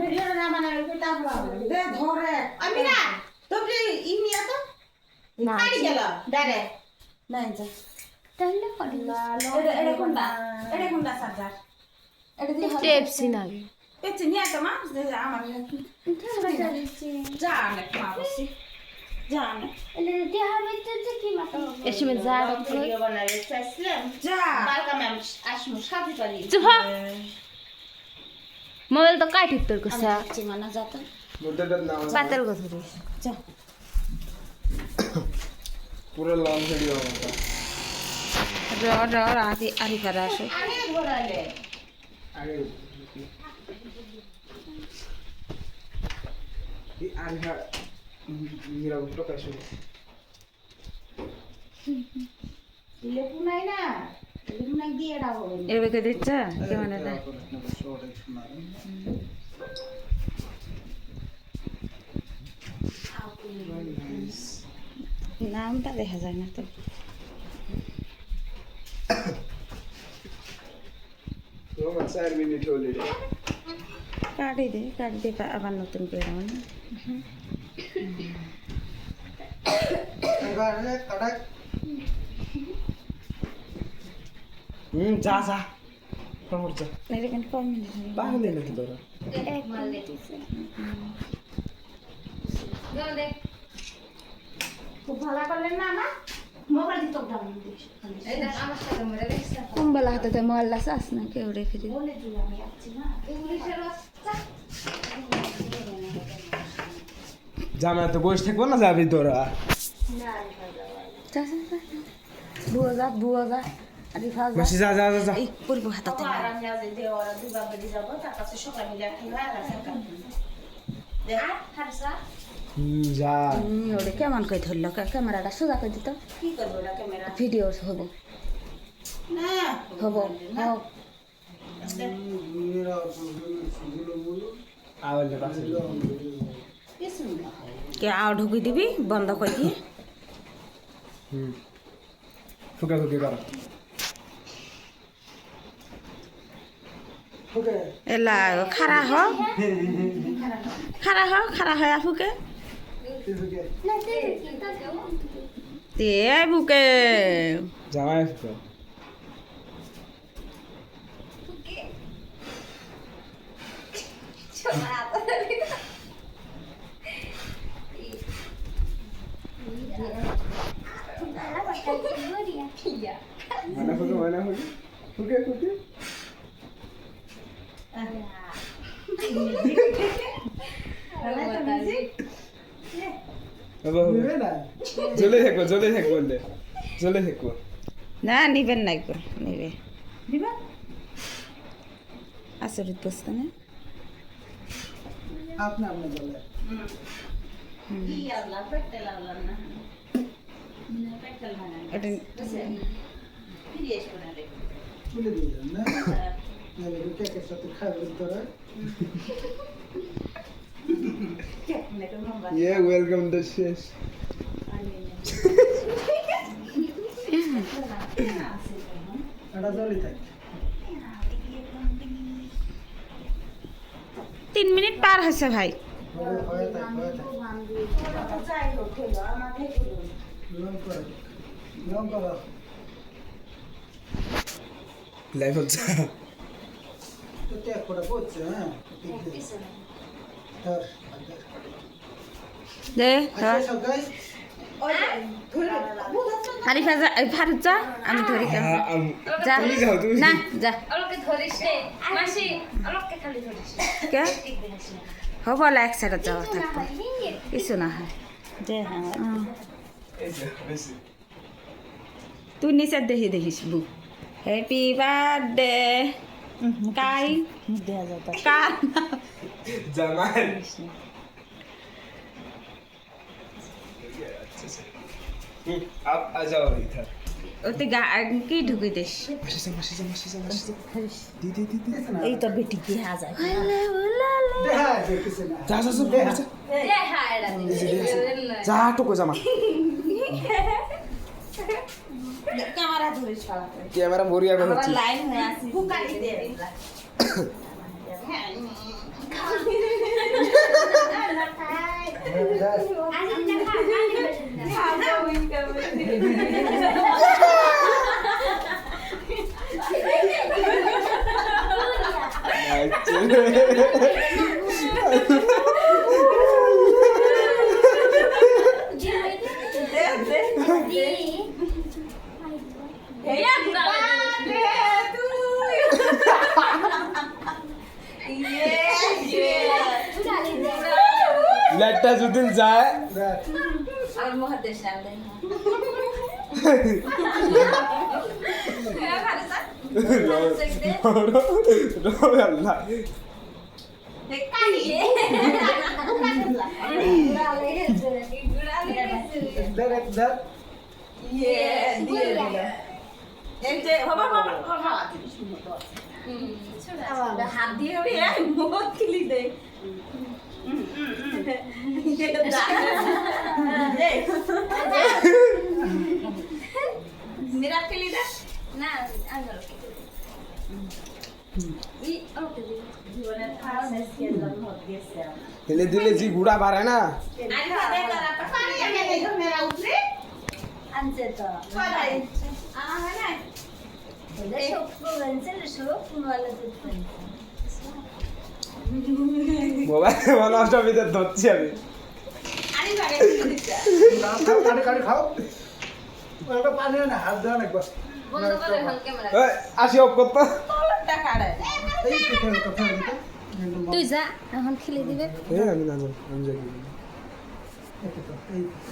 video না বানালে কি তারপর দে ধরে আমি না তুমি ইনিয়া তো না কাটি গেল ডাইরেক্ট নাই যা তাহলে করি এটা কোনটা সাজার এটা দিয়ে টেপসি নাগে পেছে নিয়ে তো মা আমার যা না মা বসি যা না এটা দিয়ে হবে তো কি মাথা এর সময় যা ভিডিও বানালে চাইছিলাম যা কালকে ম্যাম আসমু সাথে পারি চুপ মোবাইল তো কাটি তোর কাছে মানা যাতো পাতাল কথা দিস যা পুরো লং ভিডিও আমাকে আরি পারা আসে আরে ঘোরালে আগে এই আরিহা নিরাগ প্রকাশ লেপু নাই না লেপু নাই দিয়ে দাও এবার কে দিচ্ছ কেমন এটা নামটা দেখা যায় না তো তো 4 মিনিট হলো কাটি দে আবার নতুন করে মানে যা যা কমর যা এরকম কম মিনিট পাগলে নাকি তোরা এক মিনিট খুব ভালো করলেন না না মোবাইল দিতে দাও এই দেখ আমার সাথে মেরে দেখছ কুম্বলা হাতে মহল্লা চাস না কেউ রেখে দিই বলে দিই আমি আসছি না ইংলিশের রাস্তা জামা তো বসে থাকবো না যাবি তোরা বুয়া যা আরে ফাজা মাসি যা যা যা এই পরিব হাতাতে আর আমি আজ দেওয়ার দুবার বেরিয়ে যাব তার কাছে সকালে মিলে খেলা আর আসা দেখ হারসা যা ওরে কেমন কই ধরল ক্যামেরাটা সোজা করে দিত কি করব না ক্যামেরা ভিডিও হবো না হবো হোক আওয়াজ পাশে কিছু না কে আও ঢুকি দিবি বন্ধ করে দিয়ে ফুকা ফুকি কর এলা খারা হ ফুকে তে বুকে জামাই ফুকা mana fuka fuka fuka জলে থাকবো জলে থাকবো না নিবেন নাই কর নিবে দিবা আসরিত বসতে না আপনা আপনা জলে কি আল্লাহ পেট্টেল আল্লাহ না পেট্টেল মানে এটা ফিরে এসে করে রে তুলে দিলেন না নালে কেকের সাথে খাবেন তোরা ये वेलकम द शेष এটা জলি থাকে 3 মিনিট পার হয়েছে ভাই লাইভ হচ্ছে দে আরে ফারুক যা আমি ধরি কেন যা তুমি যাও তুমি না যা অলকে ধরিস রে মাসি অলকে খালি ধরিস কে হব এক সাইডে যাওয়া থাকবো কিছু না হয় যে হ্যাঁ এই যে বেশি তুই নিচে দেখিস বু হ্যাপি বার্থডে কাই দেয়া যাতা কা জামাই आप आ जाओ इधर ওতে কি ঢুকে দিস मासी दी এই তো বেটি কি হা যায় जा এ হ্যাঁ এটা जा तो को जामा ক্যামেরা ধরিস পালা ক্যামেরা মরিয়া করে লাইন হয়ে আছে হুকালি দে লাইটটা যদি যায় আমার মহাদেশ সামনে আল্লাহ হাত দিয়ে মত খিলি দেয় मेरा के लिए ना अंदर ई ओके জীবনের ফার্স্ট স্কেল জন্ম দিয়েছে হেলে দিলে জি গুড়া বাড়ে না আরে বাবা তারা পানি এনে দেই মেরা উঠলে আনছে তো কোথায় আমার না দেখো প্রোভেন্সেল শুরু পুনওয়ালা দুধ মোবাইল ভালো অসুবিধা ধরছি আমি আরে বাবা দিছে কাটি খাও ওটা পানি না হাত দেওয়া না একবার বন্ধ করে হল ক্যামেরা এই, আসি অফ করতো তোরটা কাড়ে এই কথা তুই যা এখন খেলে দিবে এই আমি জানি আমি যাই এই